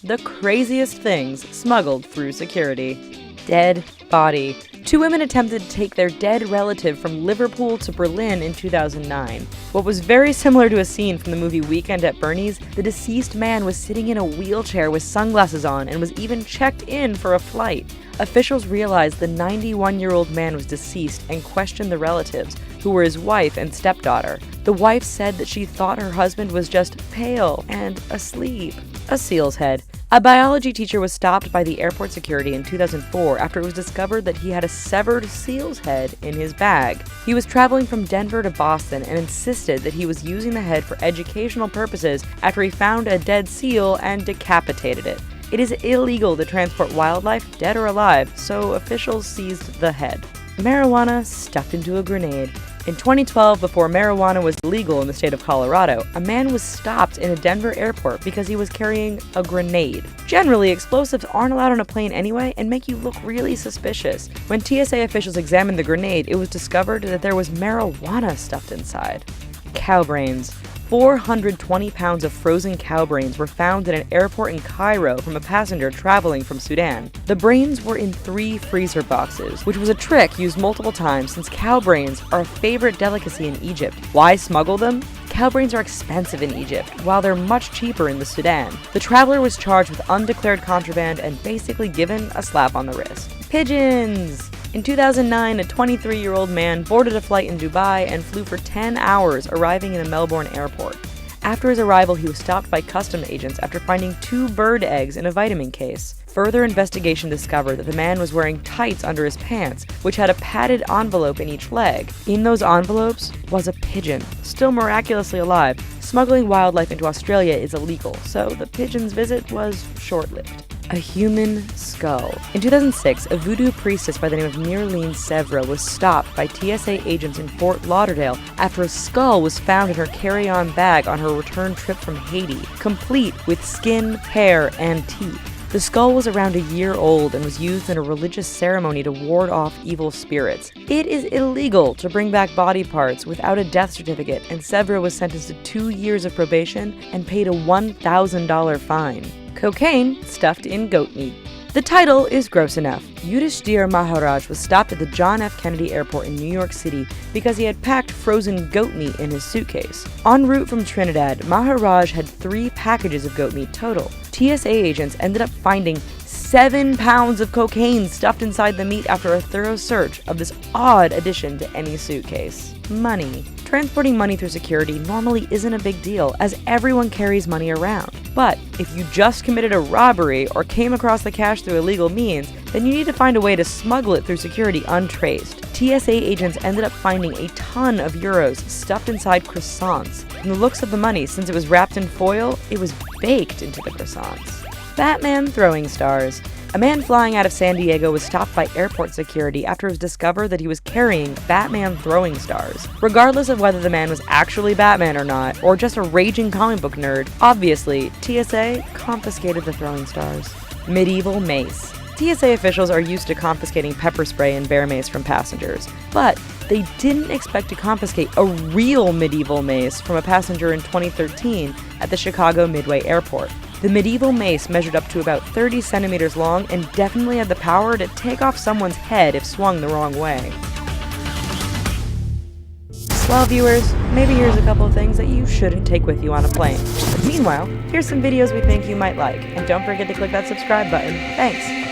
the craziest things smuggled through security. Dead body. 2 women attempted to take their dead relative from Liverpool to Berlin in 2009. What was very similar to a scene from the movie Weekend at Bernie's, the deceased man was sitting in a wheelchair with sunglasses on and was even checked in for a flight. Officials realized the 91-year-old man was deceased and questioned the relatives, who were his wife and stepdaughter. The wife said that she thought her husband was just pale and asleep. A seal's head. A biology teacher was stopped by the airport security in 2004 after it was discovered that he had a severed seal's head in his bag. He was traveling from Denver to Boston and insisted that he was using the head for educational purposes after he found a dead seal and decapitated it. It is illegal to transport wildlife, dead or alive, so officials seized the head. Marijuana stuffed into a grenade. In 2012, before marijuana was legal in the state of Colorado, a man was stopped in a Denver airport because he was carrying a grenade. Generally, explosives aren't allowed on a plane anyway and make you look really suspicious. When TSA officials examined the grenade, it was discovered that there was marijuana stuffed inside. Cow brains. 420 pounds of frozen cow brains were found at an airport in Cairo from a passenger traveling from Sudan. The brains were in 3 freezer boxes, which was a trick used multiple times since cow brains are a favorite delicacy in Egypt. Why smuggle them? Cow brains are expensive in Egypt, while they're much cheaper in the Sudan. The traveler was charged with undeclared contraband and basically given a slap on the wrist. Pigeons! In 2009, a 23-year-old man boarded a flight in Dubai and flew for 10 hours, arriving in a Melbourne airport. After his arrival, he was stopped by customs agents after finding 2 bird eggs in a vitamin case. Further investigation discovered that the man was wearing tights under his pants, which had a padded envelope in each leg. In those envelopes was a pigeon, still miraculously alive. Smuggling wildlife into Australia is illegal, so the pigeon's visit was short-lived. A human skull. In 2006, a voodoo priestess by the name of Mirleen Sevra was stopped by TSA agents in Fort Lauderdale after a skull was found in her carry-on bag on her return trip from Haiti, complete with skin, hair, and teeth. The skull was around a year old and was used in a religious ceremony to ward off evil spirits. It is illegal to bring back body parts without a death certificate, and Sevra was sentenced to 2 years of probation and paid a $1,000 fine. Cocaine stuffed in goat meat. The title is gross enough. Yudhishthir Maharaj was stopped at the John F. Kennedy Airport in New York City because he had packed frozen goat meat in his suitcase. En route from Trinidad, Maharaj had 3 packages of goat meat total. TSA agents ended up finding 7 pounds of cocaine stuffed inside the meat after a thorough search of this odd addition to any suitcase. Money. Transporting money through security normally isn't a big deal, as everyone carries money around. But if you just committed a robbery or came across the cash through illegal means, then you need to find a way to smuggle it through security untraced. TSA agents ended up finding a ton of euros stuffed inside croissants. From the looks of the money, since it was wrapped in foil, it was baked into the croissants. Batman throwing stars. A man flying out of San Diego was stopped by airport security after it was discovered that he was carrying Batman throwing stars. Regardless of whether the man was actually Batman or not, or just a raging comic book nerd, obviously, TSA confiscated the throwing stars. Medieval mace. TSA officials are used to confiscating pepper spray and bear mace from passengers, but they didn't expect to confiscate a real medieval mace from a passenger in 2013 at the Chicago Midway Airport. The medieval mace measured up to about 30 centimeters long and definitely had the power to take off someone's head if swung the wrong way. Well, viewers, maybe here's a couple of things that you shouldn't take with you on a plane. But meanwhile, here's some videos we think you might like, and don't forget to click that subscribe button. Thanks!